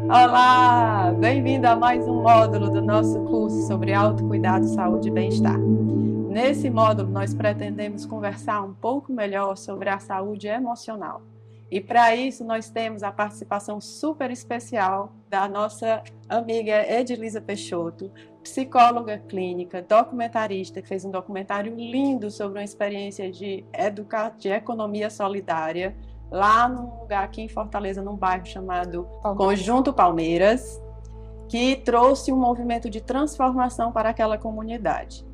Olá, bem-vindo a mais um módulo do nosso curso sobre autocuidado, saúde e bem-estar. Nesse módulo, nós pretendemos conversar um pouco melhor sobre a saúde emocional. E para isso, nós temos a participação super especial da nossa amiga Edilisa Peixoto, psicóloga clínica, documentarista, que fez um documentário lindo sobre uma experiência de economia solidária, lá num lugar aqui em Fortaleza, num bairro chamado Conjunto Palmeiras, que trouxe um movimento de transformação para aquela comunidade.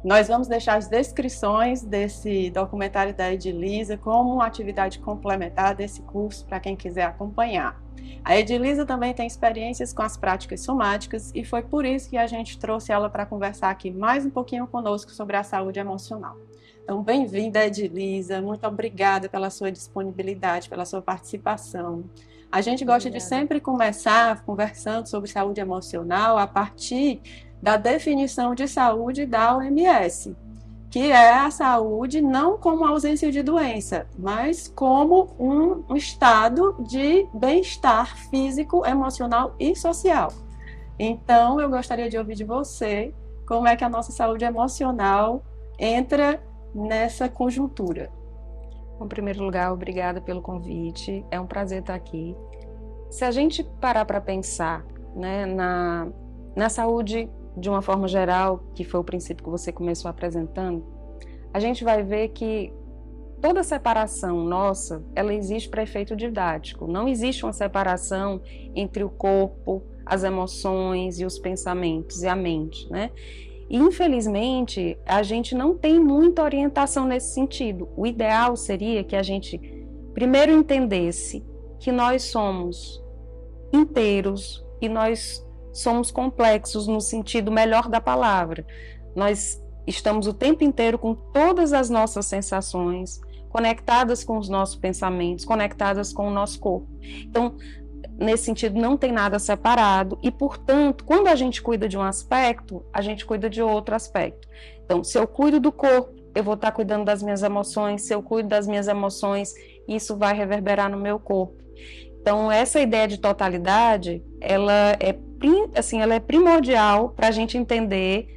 Nós vamos deixar as descrições desse documentário da Edilisa como uma atividade complementar desse curso para quem quiser acompanhar. A Edilisa também tem experiências com as práticas somáticas e foi por isso que a gente trouxe ela para conversar aqui mais um pouquinho conosco sobre a saúde emocional. Então, bem-vinda, Edilisa, muito obrigada pela sua disponibilidade, pela sua participação. A gente gosta de sempre começar conversando sobre saúde emocional a partir da definição de saúde da OMS, que é a saúde não como ausência de doença, mas como um estado de bem-estar físico, emocional e social. Então, eu gostaria de ouvir de você como é que a nossa saúde emocional entra nessa conjuntura. Em primeiro lugar, obrigada pelo convite, é um prazer estar aqui. Se a gente parar para pensar, né, na saúde de uma forma geral, que foi o princípio que você começou apresentando, a gente vai ver que toda separação nossa, ela existe para efeito didático. Não existe uma separação entre o corpo, as emoções e os pensamentos e a mente, né? E, infelizmente, a gente não tem muita orientação nesse sentido. O ideal seria que a gente primeiro entendesse que nós somos inteiros e nós somos complexos no sentido melhor da palavra. Nós estamos o tempo inteiro com todas as nossas sensações, conectadas com os nossos pensamentos, conectadas com o nosso corpo. Então, nesse sentido, não tem nada separado e, portanto, quando a gente cuida de um aspecto, a gente cuida de outro aspecto. Então, se eu cuido do corpo, eu vou estar cuidando das minhas emoções. Se eu cuido das minhas emoções, isso vai reverberar no meu corpo. Então, essa ideia de totalidade, ela é primordial para a gente entender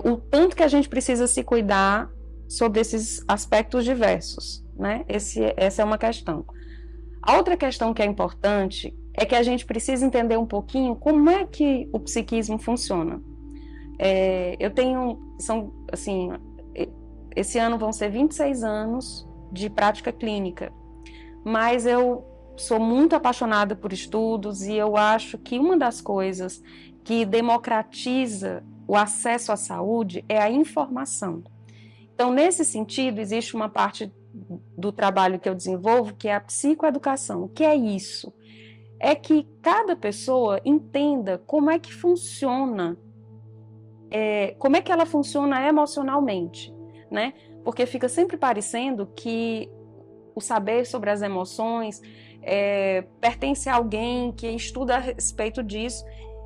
o tanto que a gente precisa se cuidar sobre esses aspectos diversos, né? Essa é uma questão. A outra questão que é importante é que a gente precisa entender um pouquinho como é que o psiquismo funciona. Esse ano vão ser 26 anos de prática clínica, mas eu sou muito apaixonada por estudos e eu acho que uma das coisas que democratiza o acesso à saúde é a informação. Então, nesse sentido, existe uma parte do trabalho que eu desenvolvo que é a psicoeducação. O que é isso? É que cada pessoa entenda como é que funciona, como é que ela funciona emocionalmente, né? Porque fica sempre parecendo que o saber sobre as emoções pertence a alguém que estuda a respeito disso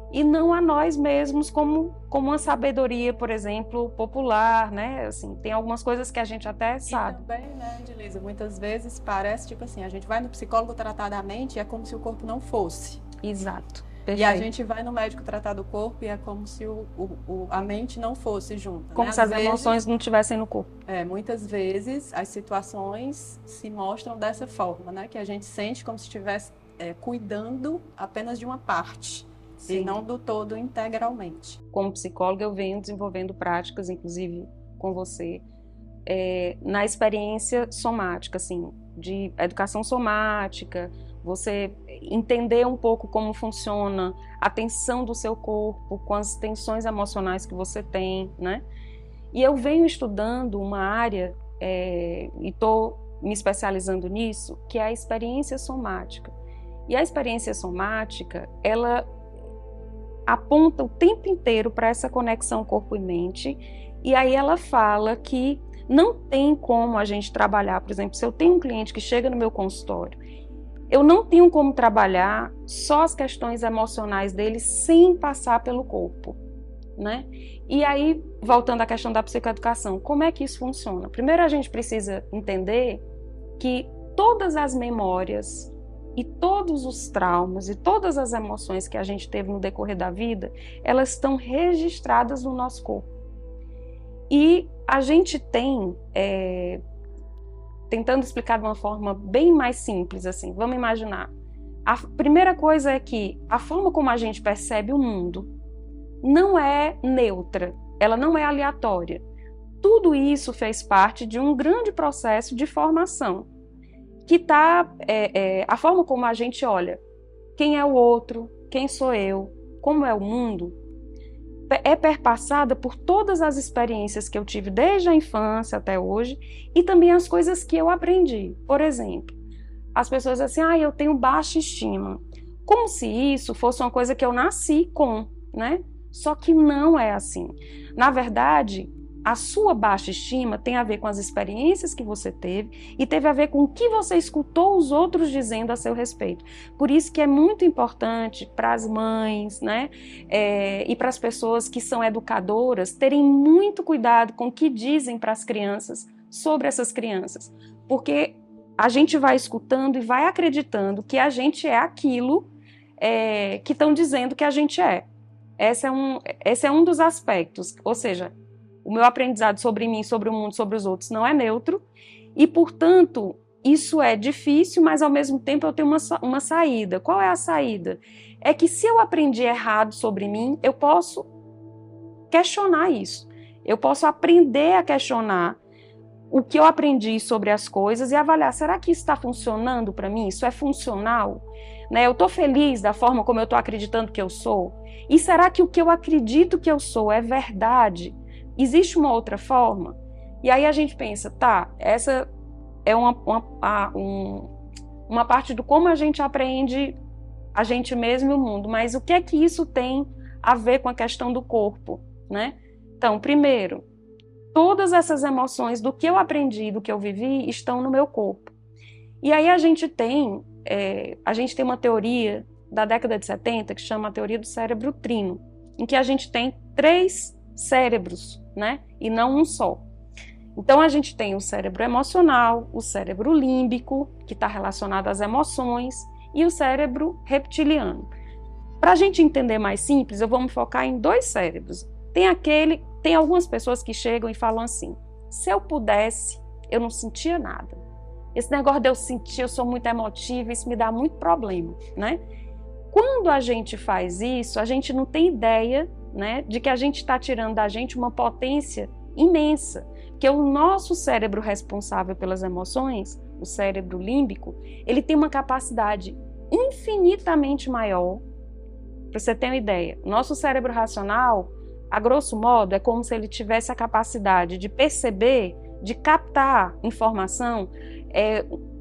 e não a nós mesmos como uma sabedoria, por exemplo, popular, né? Assim, tem algumas coisas que a gente até sabe. E também, né, Edilisa, muitas vezes parece, tipo assim, a gente vai no psicólogo tratar da mente e é como se o corpo não fosse. Exato. Perfeito. E a gente vai no médico tratar do corpo e é como se a mente não fosse junto. Como, né? Se as emoções não estivessem no corpo. Muitas vezes as situações se mostram dessa forma, né? Que a gente sente como se estivesse cuidando apenas de uma parte. Sim. E não do todo integralmente. Como psicóloga, eu venho desenvolvendo práticas, inclusive com você, na experiência somática, assim, de educação somática, você entender um pouco como funciona a tensão do seu corpo, com as tensões emocionais que você tem, né? E eu venho estudando uma área, e estou me especializando nisso, que é a experiência somática. E a experiência somática, ela aponta o tempo inteiro para essa conexão corpo e mente, e aí ela fala que não tem como a gente trabalhar, por exemplo, se eu tenho um cliente que chega no meu consultório, eu não tenho como trabalhar só as questões emocionais dele sem passar pelo corpo, né? E aí, voltando à questão da psicoeducação, como é que isso funciona? Primeiro a gente precisa entender que todas as memórias E todos os traumas e todas as emoções que a gente teve no decorrer da vida, elas estão registradas no nosso corpo. E a gente tem, tentando explicar de uma forma bem mais simples, assim, vamos imaginar. A primeira coisa é que a forma como a gente percebe o mundo não é neutra, ela não é aleatória. Tudo isso fez parte de um grande processo de formação, que está a forma como a gente olha quem é o outro, quem sou eu, como é o mundo, é perpassada por todas as experiências que eu tive desde a infância até hoje e também as coisas que eu aprendi. Por exemplo, as pessoas dizem assim, eu tenho baixa estima, como se isso fosse uma coisa que eu nasci com, né? Só que não é assim. Na verdade, a sua baixa estima tem a ver com as experiências que você teve e teve a ver com o que você escutou os outros dizendo a seu respeito. Por isso que é muito importante para as mães, né, e para as pessoas que são educadoras terem muito cuidado com o que dizem para as crianças sobre essas crianças. Porque a gente vai escutando e vai acreditando que a gente é aquilo que estão dizendo que a gente é. Esse é um dos aspectos, ou seja, o meu aprendizado sobre mim, sobre o mundo, sobre os outros não é neutro e, portanto, isso é difícil, mas ao mesmo tempo eu tenho uma saída. Qual é a saída? É que se eu aprendi errado sobre mim, eu posso questionar isso. Eu posso aprender a questionar o que eu aprendi sobre as coisas e avaliar, será que isso está funcionando para mim? Isso é funcional? Né? Eu estou feliz da forma como eu estou acreditando que eu sou? E será que o que eu acredito que eu sou é verdade? Existe uma outra forma? E aí a gente pensa, tá, essa é uma parte do como a gente aprende a gente mesmo e o mundo, mas o que é que isso tem a ver com a questão do corpo, né? Então, primeiro, todas essas emoções do que eu aprendi, do que eu vivi, estão no meu corpo. E aí a gente tem uma teoria da década de 70 que chama a teoria do cérebro trino, em que a gente tem 3 cérebros, né? E não um só. Então a gente tem o cérebro emocional, o cérebro límbico, que está relacionado às emoções, e o cérebro reptiliano. Para a gente entender mais simples, eu vou me focar em 2 cérebros. Tem algumas pessoas que chegam e falam assim, se eu pudesse, eu não sentia nada. Esse negócio de eu sentir, eu sou muito emotiva, isso me dá muito problema, né? Quando a gente faz isso, a gente não tem ideia, né, de que a gente está tirando da gente uma potência imensa, porque o nosso cérebro responsável pelas emoções, o cérebro límbico, ele tem uma capacidade infinitamente maior. Para você ter uma ideia, o nosso cérebro racional, a grosso modo, é como se ele tivesse a capacidade de perceber, de captar informação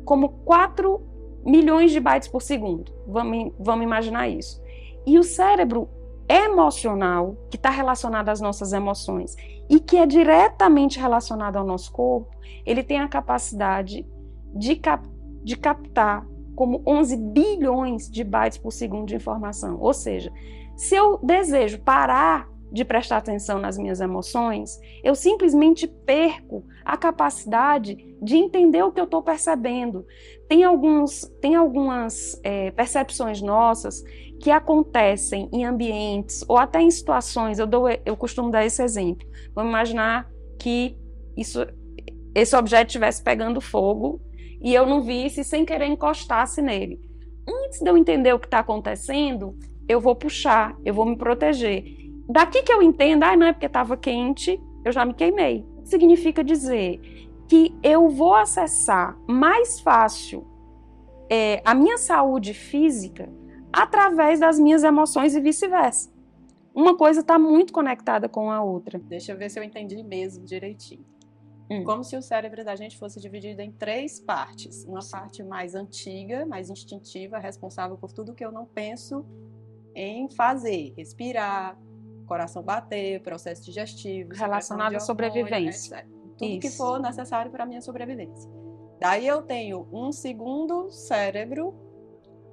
como 4 milhões de bytes por segundo. Vamos imaginar isso. E o cérebro emocional, que está relacionado às nossas emoções e que é diretamente relacionado ao nosso corpo, ele tem a capacidade de captar como 11 bilhões de bytes por segundo de informação. Ou seja, se eu desejo parar de prestar atenção nas minhas emoções, eu simplesmente perco a capacidade de entender o que eu estou percebendo. Tem algumas percepções nossas que acontecem em ambientes ou até em situações. Eu costumo dar esse exemplo. Vamos imaginar que esse objeto estivesse pegando fogo e eu não visse sem querer encostasse nele. Antes de eu entender o que está acontecendo, eu vou puxar, eu vou me proteger. Daqui que eu entendo, não é porque estava quente, eu já me queimei. Significa dizer que eu vou acessar mais fácil a minha saúde física através das minhas emoções e vice-versa. Uma coisa está muito conectada com a outra. Deixa eu ver se eu entendi mesmo direitinho. Como se o cérebro da gente fosse dividido em 3 partes. Uma parte mais antiga, mais instintiva, responsável por tudo que eu não penso em fazer. Respirar, coração bater, processo digestivo, relacionado à sobrevivência. Etc. Tudo que for necessário para a minha sobrevivência. Daí eu tenho um segundo cérebro,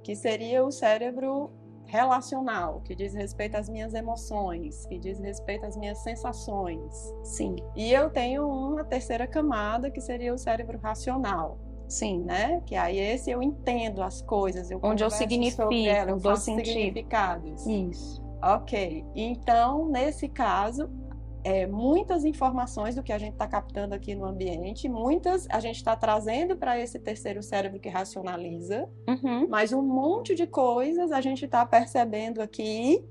que seria o cérebro relacional, que diz respeito às minhas emoções, que diz respeito às minhas sensações. Sim. E eu tenho uma terceira camada, que seria o cérebro racional, Sim. né? Que aí esse eu entendo as coisas, eu Onde eu converso significo, sobre ela, eu dou faço sentido. significados. Isso. Ok. Então, nesse caso, muitas informações do que a gente está captando aqui no ambiente, muitas a gente está trazendo para esse terceiro cérebro que racionaliza, mas um monte de coisas a gente está percebendo aqui.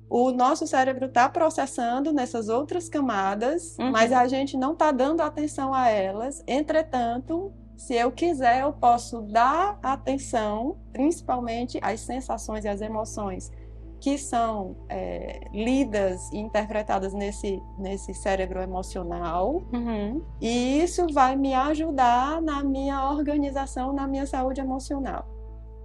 O nosso cérebro está processando nessas outras camadas, mas a gente não está dando atenção a elas. Entretanto, se eu quiser, eu posso dar atenção, principalmente às sensações e às emoções que são lidas e interpretadas nesse cérebro emocional. E isso vai me ajudar na minha organização, na minha saúde emocional.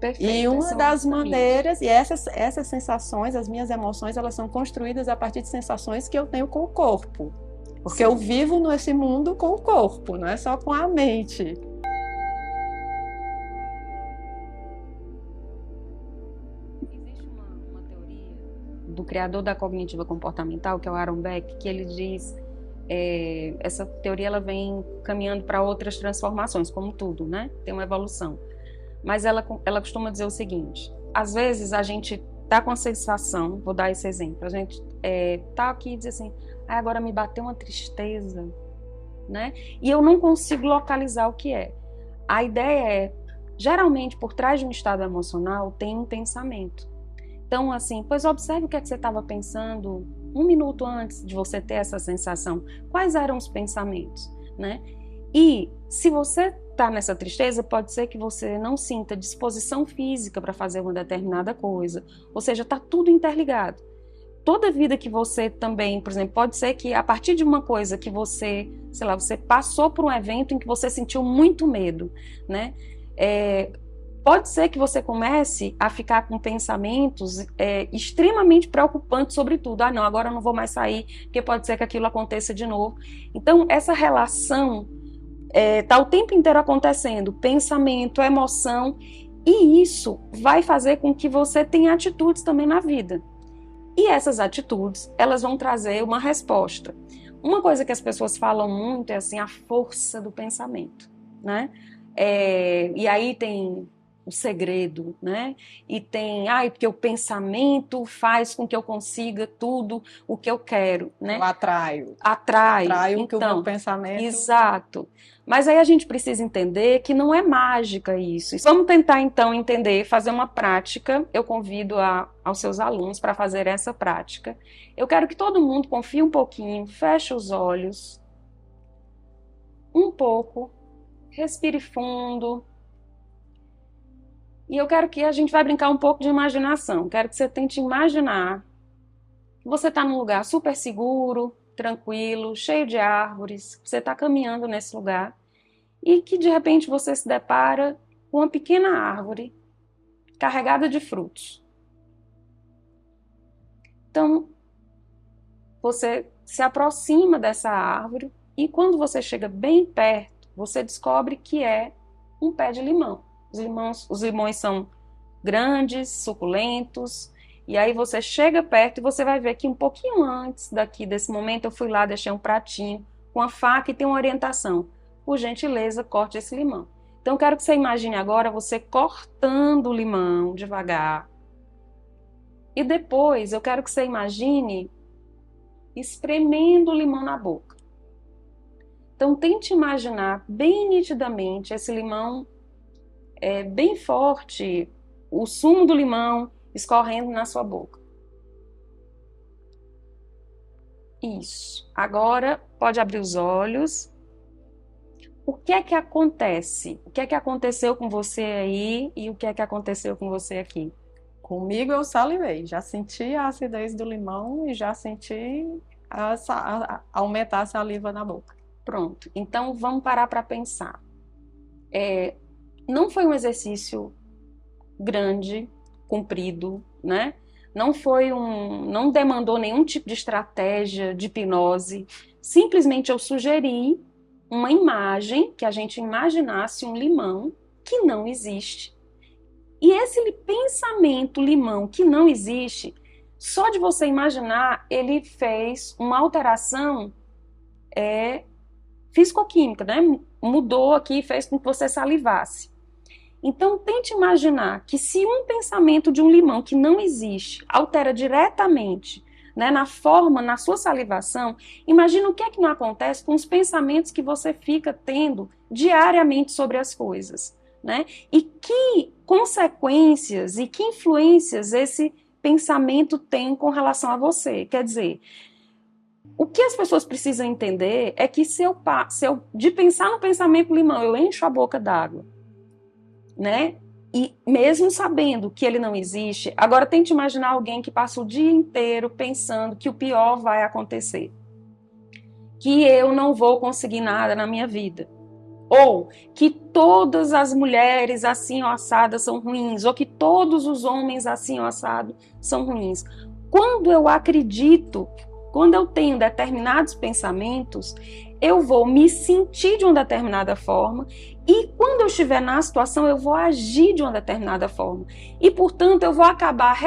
Perfeito. E uma das maneiras, e essas sensações, as minhas emoções, elas são construídas a partir de sensações que eu tenho com o corpo. Porque eu vivo nesse mundo com o corpo, não é só com a mente. Existe uma teoria do criador da cognitiva comportamental, que é o Aaron Beck, que ele diz, essa teoria ela vem caminhando para outras transformações, como tudo, né? Tem uma evolução. Mas ela costuma dizer o seguinte: às vezes a gente tá com a sensação, vou dar esse exemplo, a gente tá aqui e diz assim, agora me bateu uma tristeza, né? E eu não consigo localizar o que é. A ideia é, geralmente por trás de um estado emocional tem um pensamento. Então, assim, pois observe o que é que você estava pensando 1 minuto antes de você ter essa sensação. Quais eram os pensamentos, né? E se você está nessa tristeza, pode ser que você não sinta disposição física para fazer uma determinada coisa. Ou seja, está tudo interligado. Toda vida que você também, por exemplo, pode ser que a partir de uma coisa que você, sei lá, você passou por um evento em que você sentiu muito medo, né? Pode ser que você comece a ficar com pensamentos extremamente preocupantes sobre tudo. Não, agora eu não vou mais sair, porque pode ser que aquilo aconteça de novo. Então, essa relação está o tempo inteiro acontecendo, pensamento, emoção, e isso vai fazer com que você tenha atitudes também na vida. E essas atitudes, elas vão trazer uma resposta. Uma coisa que as pessoas falam muito é assim, a força do pensamento, né? E aí tem o segredo, né? E tem, porque o pensamento faz com que eu consiga tudo o que eu quero, né? Eu atraio então, que o meu pensamento... Exato. Mas aí a gente precisa entender que não é mágica isso. Vamos tentar então entender, fazer uma prática. Eu convido aos seus alunos para fazer essa prática. Eu quero que todo mundo confie um pouquinho, feche os olhos, um pouco, respire fundo. E eu quero que a gente vai brincar um pouco de imaginação. Quero que você tente imaginar que você está num lugar super seguro, tranquilo, cheio de árvores, você está caminhando nesse lugar e que de repente você se depara com uma pequena árvore carregada de frutos. Então, você se aproxima dessa árvore e quando você chega bem perto, você descobre que é um pé de limão. Os limões são grandes, suculentos, e aí você chega perto e você vai ver que um pouquinho antes desse momento eu fui lá, deixei um pratinho com a faca e tem uma orientação. Por gentileza, corte esse limão. Então eu quero que você imagine agora você cortando o limão devagar. E depois eu quero que você imagine espremendo o limão na boca. Então tente imaginar bem nitidamente esse limão bem forte, o sumo do limão escorrendo na sua boca. Isso. Agora pode abrir os olhos. O que é que acontece? O que é que aconteceu com você aí e o que é que aconteceu com você aqui? Comigo eu salivei, já senti a acidez do limão e já senti aumentar a saliva na boca. Pronto, então vamos parar para pensar. Não foi um exercício grande, comprido, né? Não demandou nenhum tipo de estratégia de hipnose. Simplesmente eu sugeri uma imagem, que a gente imaginasse um limão que não existe. E esse pensamento limão que não existe, só de você imaginar, ele fez uma alteração fisicoquímica, né? mudou aqui e fez com que você salivasse. Então, tente imaginar que se um pensamento de um limão que não existe altera diretamente, né, na forma, na sua salivação, imagina o que é que não acontece com os pensamentos que você fica tendo diariamente sobre as coisas, né? E que consequências e que influências esse pensamento tem com relação a você. Quer dizer, o que as pessoas precisam entender é que se eu de pensar no pensamento limão, eu encho a boca d'água, né? E mesmo sabendo que ele não existe, agora tente imaginar alguém que passa o dia inteiro pensando que o pior vai acontecer, que eu não vou conseguir nada na minha vida, ou que todas as mulheres assim ou assadas são ruins, ou que todos os homens assim ou assados são ruins. Quando eu acredito, quando eu tenho determinados pensamentos, eu vou me sentir de uma determinada forma e quando eu estiver na situação, eu vou agir de uma determinada forma. E, portanto, eu vou acabar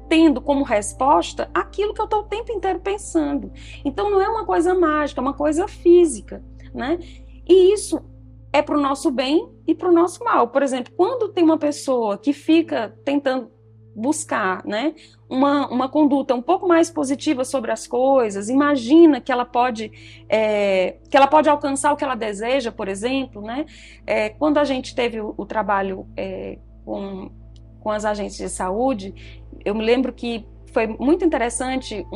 tendo como resposta aquilo que eu estou o tempo inteiro pensando. Então, não é uma coisa mágica, é uma coisa física, né? E isso é para o nosso bem e para o nosso mal. Por exemplo, quando tem uma pessoa que fica tentando buscar, né, uma conduta um pouco mais positiva sobre as coisas, imagina que ela pode alcançar o que ela deseja, por exemplo, né? Quando a gente teve o trabalho com as agências de saúde, eu me lembro que foi muito interessante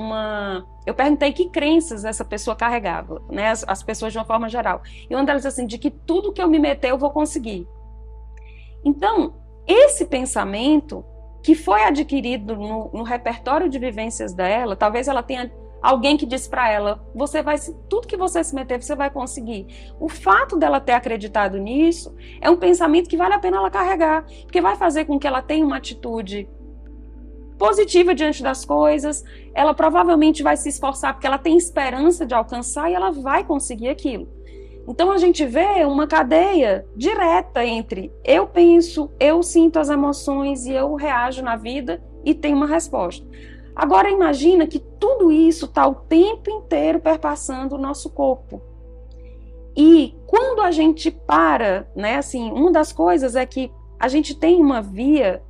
eu perguntei que crenças essa pessoa carregava, né, as pessoas de uma forma geral, e uma delas disse assim, de que tudo que eu me meter eu vou conseguir. Então, esse pensamento que foi adquirido no repertório de vivências dela, talvez ela tenha alguém que disse para ela, tudo que você se meter, você vai conseguir. O fato dela ter acreditado nisso é um pensamento que vale a pena ela carregar, porque vai fazer com que ela tenha uma atitude positiva diante das coisas, ela provavelmente vai se esforçar porque ela tem esperança de alcançar e ela vai conseguir aquilo. Então a gente vê uma cadeia direta entre eu penso, eu sinto as emoções e eu reajo na vida e tenho uma resposta. Agora imagina que tudo isso está o tempo inteiro perpassando o nosso corpo. E quando a gente para, né, assim, uma das coisas é que a gente tem uma via,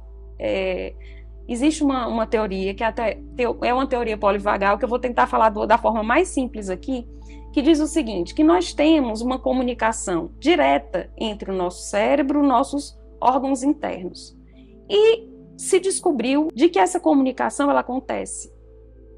existe uma teoria que é uma teoria polivagal que eu vou tentar falar da forma mais simples aqui, que diz o seguinte, que nós temos uma comunicação direta entre o nosso cérebro e nossos órgãos internos. E se descobriu de que essa comunicação ela acontece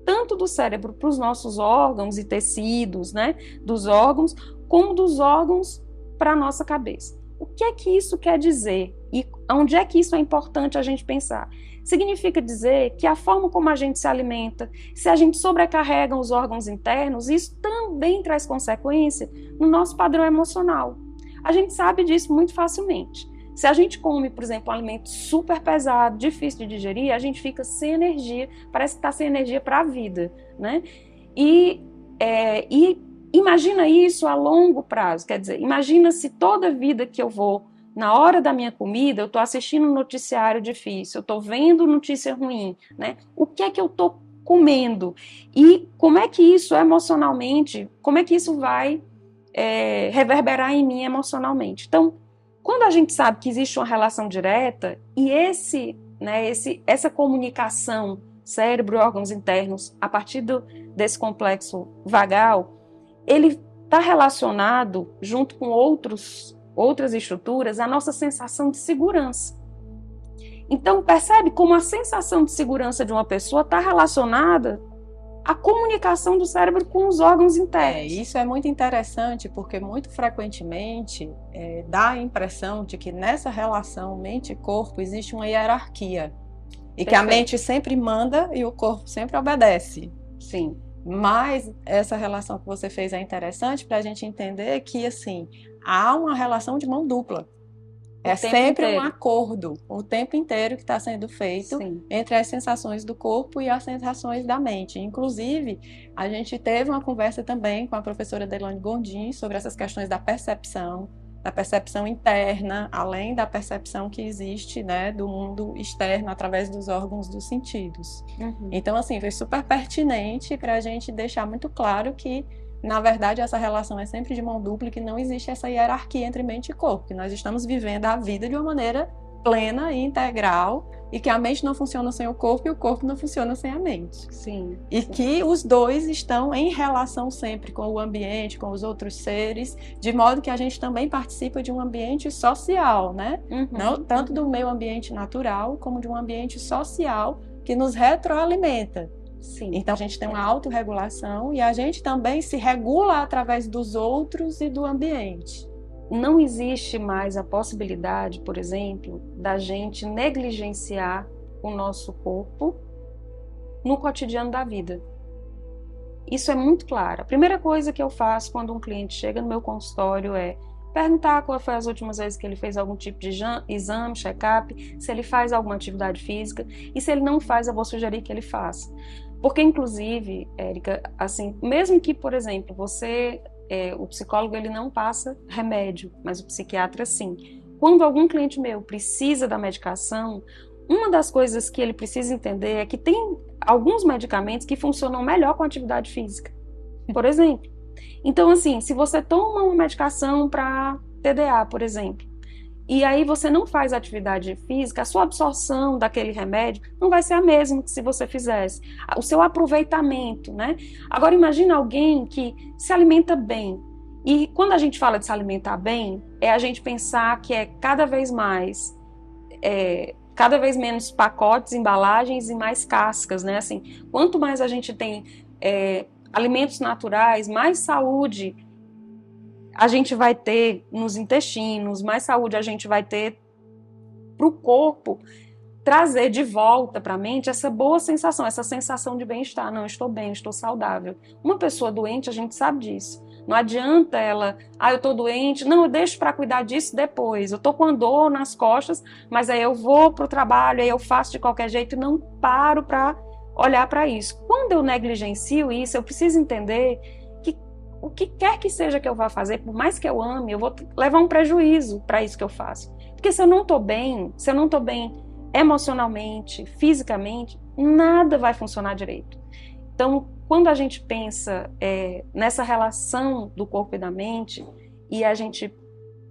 tanto do cérebro para os nossos órgãos e tecidos, né, dos órgãos, como dos órgãos para a nossa cabeça. O que é que isso quer dizer? E onde é que isso é importante a gente pensar? Significa dizer que a forma como a gente se alimenta, se a gente sobrecarrega os órgãos internos, isso também traz consequência no nosso padrão emocional. A gente sabe disso muito facilmente. Se a gente come, por exemplo, um alimento super pesado, difícil de digerir, a gente fica sem energia, parece que está sem energia para a vida, né? E imagina isso a longo prazo, quer dizer, imagina se toda vida que eu vou, na hora da minha comida, eu estou assistindo um noticiário difícil, eu estou vendo notícia ruim, né? O que é que eu estou comendo? E como é que isso emocionalmente, como é que isso vai reverberar em mim emocionalmente? Então, quando a gente sabe que existe uma relação direta e essa comunicação cérebro e órgãos internos a partir desse complexo vagal, ele está relacionado junto com outras estruturas à nossa sensação de segurança. Então percebe como a sensação de segurança de uma pessoa está relacionada à comunicação do cérebro com os órgãos internos. Isso é muito interessante porque muito frequentemente dá a impressão de que nessa relação mente-corpo existe uma hierarquia e que a mente sempre manda e o corpo sempre obedece. Sim. Mas essa relação que você fez é interessante para a gente entender que assim, há uma relação de mão dupla. É sempre um acordo o tempo inteiro que está sendo feito entre as sensações do corpo e as sensações da mente. Inclusive, a gente teve uma conversa também com a professora Delane Gondim sobre essas questões da percepção interna, além da percepção que existe, né, do mundo externo através dos órgãos dos sentidos. Então, assim, foi super pertinente para a gente deixar muito claro que Na verdade, essa relação é sempre de mão dupla e que não existe essa hierarquia entre mente e corpo, que nós estamos vivendo a vida de uma maneira plena e integral, e que a mente não funciona sem o corpo e o corpo não funciona sem a mente. Sim. E que os dois estão em relação sempre com o ambiente, com os outros seres, de modo que a gente também participa de um ambiente social, né? Não, tanto do meio ambiente natural, como de um ambiente social que nos retroalimenta. Sim. Então a gente tem uma autorregulação e a gente também se regula através dos outros e do ambiente. Não existe mais a possibilidade, por exemplo, da gente negligenciar o nosso corpo no cotidiano da vida. Isso é muito claro. A primeira coisa que eu faço quando um cliente chega no meu consultório é perguntar qual foi as últimas vezes que ele fez algum tipo de exame, check-up, se ele faz alguma atividade física, e se ele não faz, eu vou sugerir que ele faça. Porque, inclusive, Érica, assim, mesmo que, por exemplo, o psicólogo ele não passa remédio, mas o psiquiatra sim. Quando algum cliente meu precisa da medicação, uma das coisas que ele precisa entender é que tem alguns medicamentos que funcionam melhor com a atividade física, por exemplo. Então, assim, se você toma uma medicação para TDA, por exemplo, e aí você não faz atividade física, a sua absorção daquele remédio não vai ser a mesma que se você fizesse. O seu aproveitamento, né? Agora imagina alguém que se alimenta bem. E quando a gente fala de se alimentar bem, é a gente pensar que é cada vez menos pacotes, embalagens e mais cascas, né? Assim, quanto mais a gente tem alimentos naturais, mais saúde a gente vai ter nos intestinos, mais saúde a gente vai ter para o corpo trazer de volta para a mente essa boa sensação, essa sensação de bem-estar. Não, eu estou bem, eu estou saudável. Uma pessoa doente, a gente sabe disso. Não adianta ela, eu estou doente, não, eu deixo para cuidar disso depois. Eu estou com a dor nas costas, mas aí eu vou para o trabalho, aí eu faço de qualquer jeito e não paro para olhar para isso. Quando eu negligencio isso, eu preciso entender o que quer que seja que eu vá fazer, por mais que eu ame, eu vou levar um prejuízo para isso que eu faço. Porque se eu não estou bem emocionalmente, fisicamente, nada vai funcionar direito. Então, quando a gente pensa nessa relação do corpo e da mente, e a gente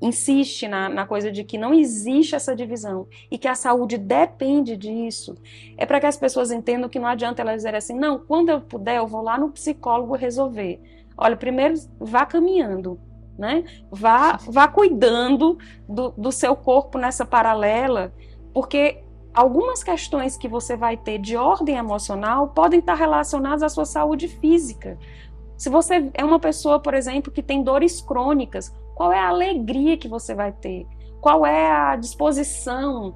insiste na coisa de que não existe essa divisão e que a saúde depende disso, é para que as pessoas entendam que não adianta elas dizerem assim, não, quando eu puder, eu vou lá no psicólogo resolver. Olha, primeiro vá caminhando, né? Vá cuidando do seu corpo nessa paralela, porque algumas questões que você vai ter de ordem emocional podem estar relacionadas à sua saúde física. Se você é uma pessoa, por exemplo, que tem dores crônicas, qual é a alegria que você vai ter? Qual é a disposição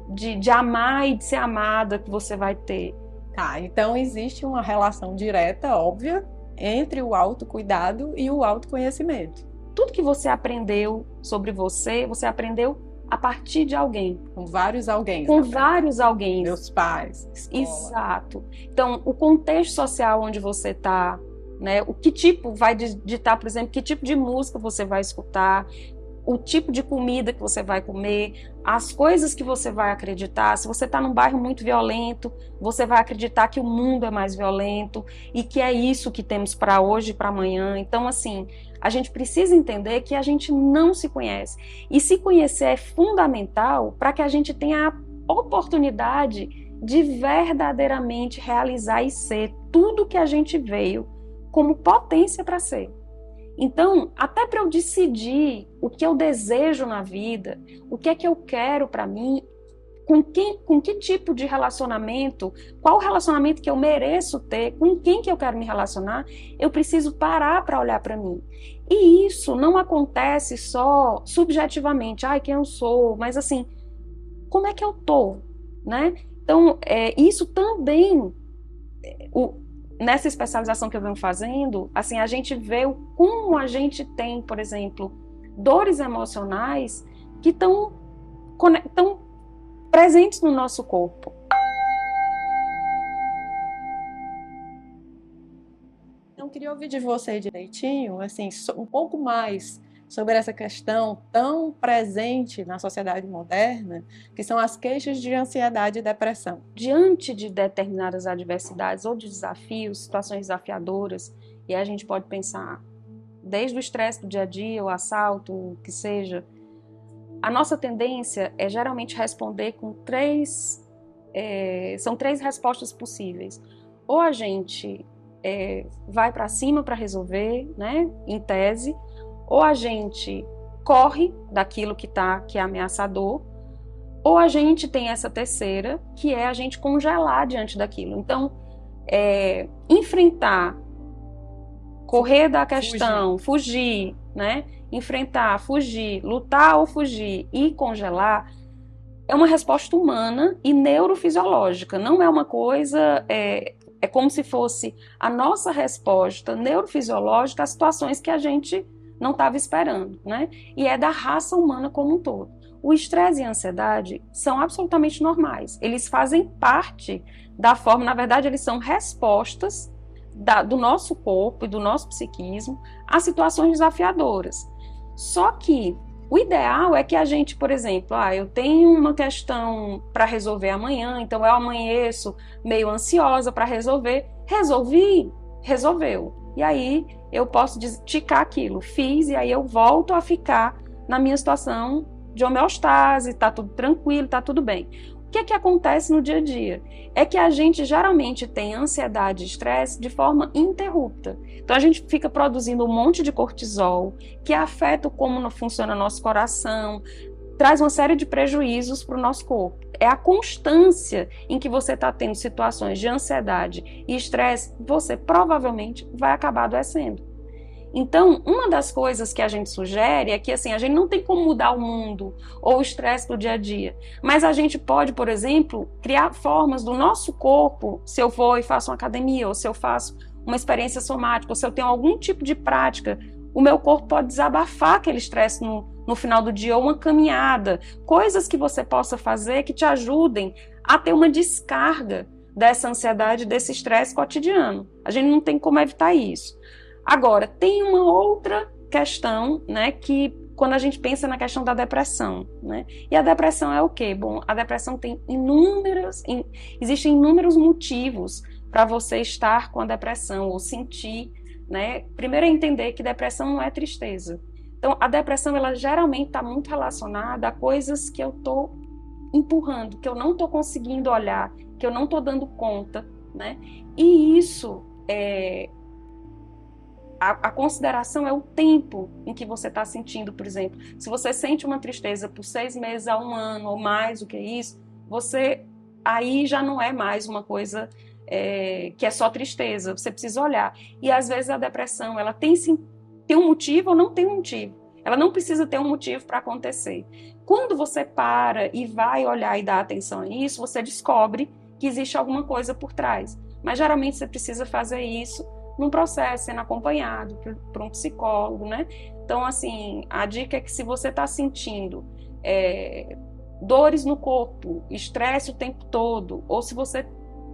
de amar e de ser amada que você vai ter? Tá, então existe uma relação direta, óbvia, entre o autocuidado e o autoconhecimento. Tudo que você aprendeu sobre você aprendeu a partir de alguém. Com vários alguém. Com vários alguém. Meus pais, escola. Exato. Então, o contexto social onde você está, né? O que tipo vai ditar, por exemplo, que tipo de música você vai escutar, o tipo de comida que você vai comer, as coisas que você vai acreditar. Se você está num bairro muito violento, você vai acreditar que o mundo é mais violento e que é isso que temos para hoje e para amanhã. Então, assim, a gente precisa entender que a gente não se conhece. E se conhecer é fundamental para que a gente tenha a oportunidade de verdadeiramente realizar e ser tudo que a gente veio como potência para ser. Então, até para eu decidir o que eu desejo na vida, o que é que eu quero para mim, com que tipo de relacionamento, qual relacionamento que eu mereço ter, com quem que eu quero me relacionar, eu preciso parar para olhar para mim. E isso não acontece só subjetivamente, quem eu sou, mas assim, como é que eu tô, né? Então, isso também, nessa especialização que eu venho fazendo, assim, a gente vê como a gente tem, por exemplo, dores emocionais que estão presentes no nosso corpo. Eu queria ouvir de você direitinho, assim, um pouco mais sobre essa questão tão presente na sociedade moderna, que são as queixas de ansiedade e depressão. Diante de determinadas adversidades ou de desafios, situações desafiadoras, E aí a gente pode pensar, desde o estresse do dia a dia, o assalto, o que seja, a nossa tendência é geralmente responder com são três respostas possíveis. Ou a gente vai para cima para resolver, né, em tese, ou a gente corre daquilo que é ameaçador, ou a gente tem essa terceira, que é a gente congelar diante daquilo. Então, enfrentar, correr da questão, fugir, né? Enfrentar, fugir, lutar ou fugir e congelar é uma resposta humana e neurofisiológica. Não é uma coisa, é como se fosse a nossa resposta neurofisiológica a situações que a gente não estava esperando, né? E é da raça humana como um todo. O estresse e a ansiedade são absolutamente normais. Eles fazem parte da forma, na verdade, eles são respostas do nosso corpo e do nosso psiquismo a situações desafiadoras. Só que o ideal é que a gente, por exemplo, eu tenho uma questão para resolver amanhã, então eu amanheço meio ansiosa para resolver. Resolvi, resolveu. E aí eu posso ticar aquilo, fiz, e aí eu volto a ficar na minha situação de homeostase, tá tudo tranquilo, tá tudo bem. O que acontece no dia a dia? É que a gente geralmente tem ansiedade e estresse de forma ininterrupta. Então a gente fica produzindo um monte de cortisol, que afeta como funciona nosso coração, traz uma série de prejuízos para o nosso corpo. É a constância em que você está tendo situações de ansiedade e estresse, você provavelmente vai acabar adoecendo. Então, uma das coisas que a gente sugere é que assim, a gente não tem como mudar o mundo ou o estresse do dia a dia, mas a gente pode, por exemplo, criar formas do nosso corpo, se eu vou e faço uma academia, ou se eu faço uma experiência somática, ou se eu tenho algum tipo de prática, o meu corpo pode desabafar aquele estresse no final do dia, ou uma caminhada, coisas que você possa fazer que te ajudem a ter uma descarga dessa ansiedade, desse estresse cotidiano. A gente não tem como evitar isso. Agora, tem uma outra questão, né, que quando a gente pensa na questão da depressão, né, e a depressão é o quê? Bom, a depressão tem existem inúmeros motivos para você estar com a depressão ou sentir, né. Primeiro é entender que depressão não é tristeza. Então, a depressão, ela geralmente está muito relacionada a coisas que eu estou empurrando, que eu não estou conseguindo olhar, que eu não estou dando conta, né, e isso a consideração é o tempo em que você está sentindo, por exemplo. Se você sente uma tristeza por 6 meses a 1 ano ou mais do que isso, você aí já não é mais uma coisa que é só tristeza. Você precisa olhar. E às vezes a depressão, ela tem um motivo ou não tem um motivo. Ela não precisa ter um motivo para acontecer. Quando você para e vai olhar e dar atenção a isso, você descobre que existe alguma coisa por trás. Mas geralmente você precisa fazer isso num processo, sendo acompanhado por um psicólogo, né? Então, assim, a dica é que se você está sentindo dores no corpo, estresse o tempo todo, ou se você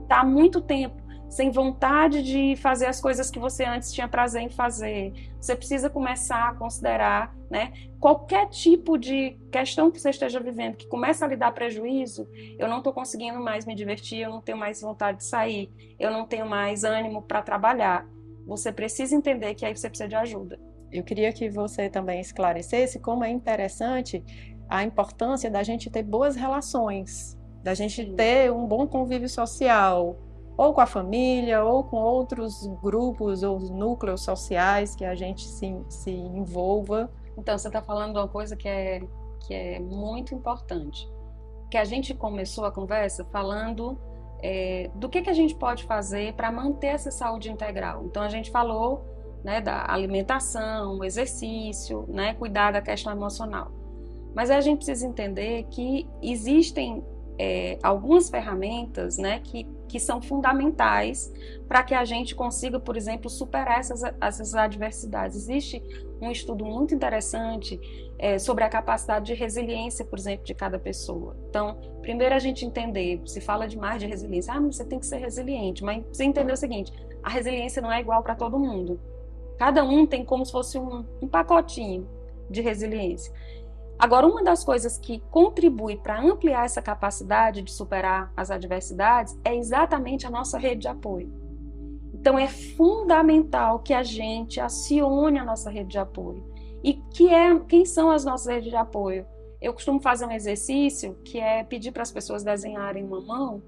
está há muito tempo sem vontade de fazer as coisas que você antes tinha prazer em fazer, você precisa começar a considerar, né, qualquer tipo de questão que você esteja vivendo que começa a lhe dar prejuízo. Eu não estou conseguindo mais me divertir, eu não tenho mais vontade de sair, eu não tenho mais ânimo para trabalhar. Você precisa entender que aí você precisa de ajuda. Eu queria que você também esclarecesse como é interessante a importância da gente ter boas relações, da gente ter um bom convívio social, ou com a família, ou com outros grupos ou núcleos sociais que a gente se envolva. Então, você está falando de uma coisa que é muito importante, que a gente começou a conversa falando do que a gente pode fazer para manter essa saúde integral. Então, a gente falou, né, da alimentação, exercício, né, cuidar da questão emocional. Mas a gente precisa entender que existem algumas ferramentas, né, que são fundamentais para que a gente consiga, por exemplo, superar essas adversidades. Existe um estudo muito interessante sobre a capacidade de resiliência, por exemplo, de cada pessoa. Então, primeiro a gente entender, se fala demais de resiliência, mas você tem que ser resiliente, mas você entender o seguinte, a resiliência não é igual para todo mundo. Cada um tem como se fosse um pacotinho de resiliência. Agora, uma das coisas que contribui para ampliar essa capacidade de superar as adversidades é exatamente a nossa rede de apoio. Então é fundamental que a gente acione a nossa rede de apoio. E quem são as nossas redes de apoio? Eu costumo fazer um exercício que é pedir para as pessoas desenharem uma mão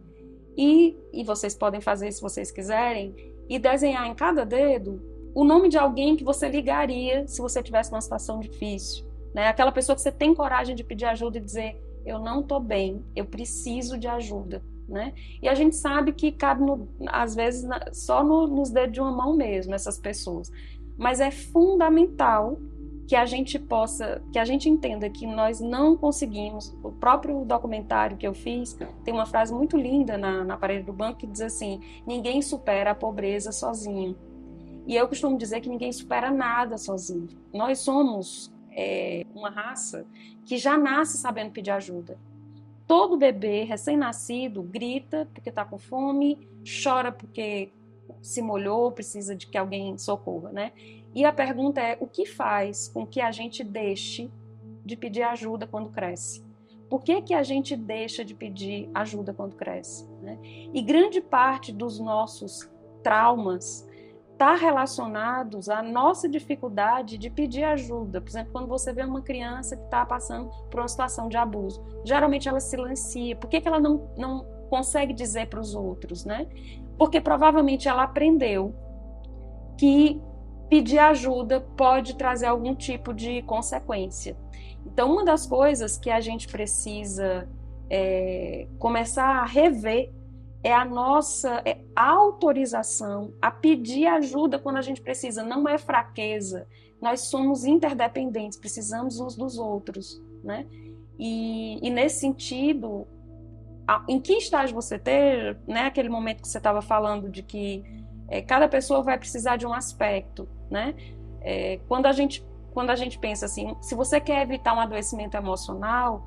e vocês podem fazer se vocês quiserem, e desenhar em cada dedo o nome de alguém que você ligaria se você tivesse uma situação difícil, né? Aquela pessoa que você tem coragem de pedir ajuda e dizer, eu não estou bem, eu preciso de ajuda, né? E a gente sabe que cabe, às vezes, só nos dedos de uma mão mesmo, essas pessoas. Mas é fundamental que a gente entenda que nós não conseguimos. O próprio documentário que eu fiz tem uma frase muito linda na parede do banco que diz assim, ninguém supera a pobreza sozinho. E eu costumo dizer que ninguém supera nada sozinho. Nós somos uma raça que já nasce sabendo pedir ajuda. Todo bebê recém-nascido grita porque está com fome, chora porque se molhou, precisa de que alguém socorra, né? E a pergunta é, o que faz com que a gente deixe de pedir ajuda quando cresce? Por que a gente deixa de pedir ajuda quando cresce, né? E grande parte dos nossos traumas está relacionados à nossa dificuldade de pedir ajuda. Por exemplo, quando você vê uma criança que está passando por uma situação de abuso, geralmente ela silencia. Por que ela não consegue dizer para os outros, né? Porque provavelmente ela aprendeu que pedir ajuda pode trazer algum tipo de consequência. Então, uma das coisas que a gente precisa começar a rever é a nossa autorização a pedir ajuda quando a gente precisa. Não é fraqueza, nós somos interdependentes, precisamos uns dos outros, né? E nesse sentido, em que estágio você esteja, né? Aquele momento que você estava falando de que cada pessoa vai precisar de um aspecto, né? Quando a gente pensa assim, se você quer evitar um adoecimento emocional,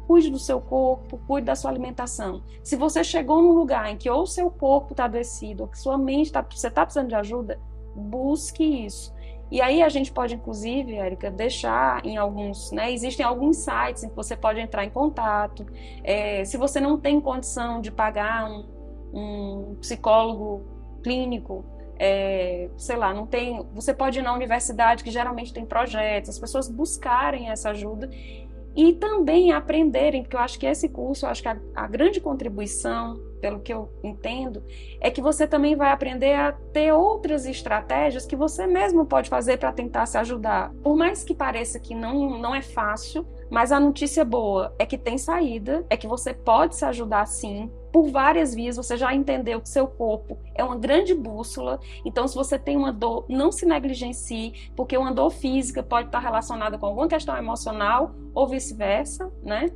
cuide do seu corpo, cuide da sua alimentação. Se você chegou num lugar em que ou seu corpo está adoecido, ou que sua mente você está precisando de ajuda, busque isso. E aí a gente pode, inclusive, Érica, deixar em alguns, né? Existem alguns sites em que você pode entrar em contato. Se você não tem condição de pagar um psicólogo clínico, sei lá, não tem, você pode ir na universidade que geralmente tem projetos, as pessoas buscarem essa ajuda e também aprenderem, porque eu acho que esse curso, eu acho que a grande contribuição, pelo que eu entendo, é que você também vai aprender a ter outras estratégias que você mesmo pode fazer para tentar se ajudar. Por mais que pareça que não é fácil, mas a notícia boa é que tem saída, é que você pode se ajudar sim, por várias vias. Você já entendeu que seu corpo é uma grande bússola, então se você tem uma dor, não se negligencie, porque uma dor física pode estar relacionada com alguma questão emocional ou vice-versa, né?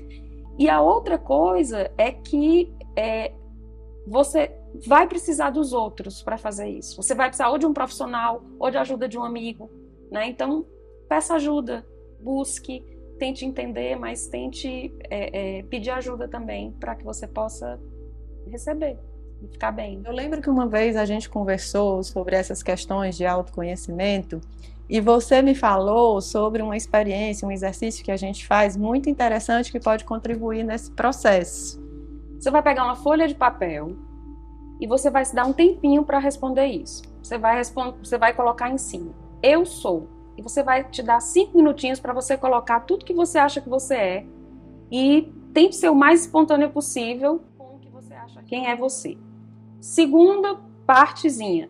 E a outra coisa é que você vai precisar dos outros para fazer isso. Você vai precisar ou de um profissional ou de ajuda de um amigo, né? Então, peça ajuda, busque, tente entender, mas tente pedir ajuda também para que você possa receber e ficar bem. Eu lembro que uma vez a gente conversou sobre essas questões de autoconhecimento e você me falou sobre uma experiência, um exercício que a gente faz muito interessante que pode contribuir nesse processo. Você vai pegar uma folha de papel e você vai se dar um tempinho para responder isso. Você vai colocar em cima, eu sou. E você vai te dar 5 minutinhos para você colocar tudo que você acha que você é e tente ser o mais espontâneo possível com o que você acha quem é você. Segunda partezinha.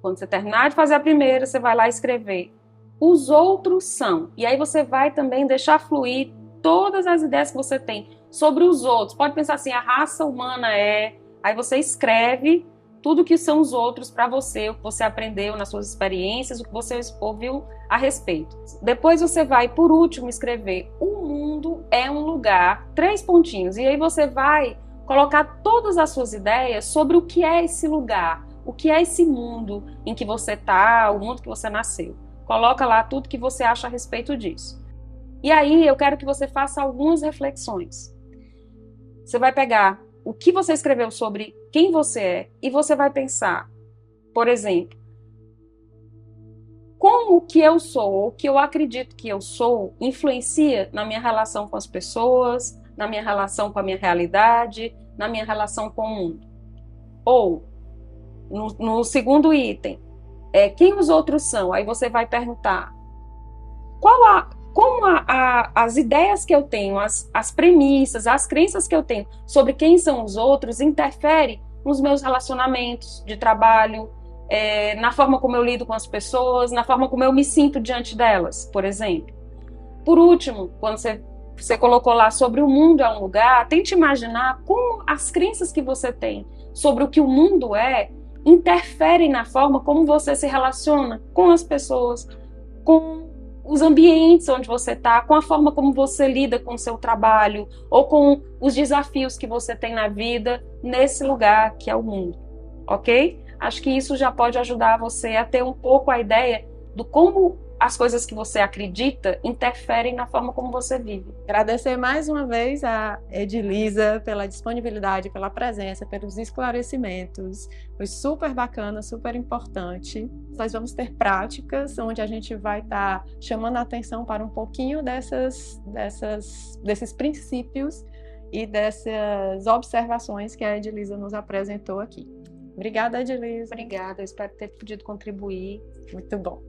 Quando você terminar de fazer a primeira, você vai lá escrever os outros são. E aí você vai também deixar fluir todas as ideias que você tem sobre os outros. Pode pensar assim, a raça humana é... Aí você escreve tudo que são os outros para você, o que você aprendeu nas suas experiências, o que você ouviu a respeito. Depois você vai, por último, escrever o mundo é um lugar, 3 pontinhos. E aí você vai colocar todas as suas ideias sobre o que é esse lugar, o que é esse mundo em que você está, o mundo que você nasceu. Coloca lá tudo que você acha a respeito disso. E aí eu quero que você faça algumas reflexões. Você vai pegar o que você escreveu sobre quem você é e você vai pensar, por exemplo, como o que eu sou, ou o que eu acredito que eu sou, influencia na minha relação com as pessoas, na minha relação com a minha realidade, na minha relação com o mundo. Ou, no segundo item, quem os outros são? Aí você vai perguntar como as ideias que eu tenho, as premissas, as crenças que eu tenho sobre quem são os outros interferem nos meus relacionamentos de trabalho, na forma como eu lido com as pessoas, na forma como eu me sinto diante delas, por exemplo. Por último, quando você colocou lá sobre o mundo é um lugar, tente imaginar como as crenças que você tem sobre o que o mundo interferem na forma como você se relaciona com as pessoas, com os ambientes onde você está, com a forma como você lida com o seu trabalho ou com os desafios que você tem na vida nesse lugar que é o mundo, ok? Acho que isso já pode ajudar você a ter um pouco a ideia do como as coisas que você acredita interferem na forma como você vive. Agradecer mais uma vez a Edilisa pela disponibilidade, pela presença, pelos esclarecimentos. Foi super bacana, super importante. Nós vamos ter práticas onde a gente vai estar chamando a atenção para um pouquinho desses princípios e dessas observações que a Edilisa nos apresentou aqui. Obrigada, Edilisa. Obrigada, espero ter podido contribuir. Muito bom.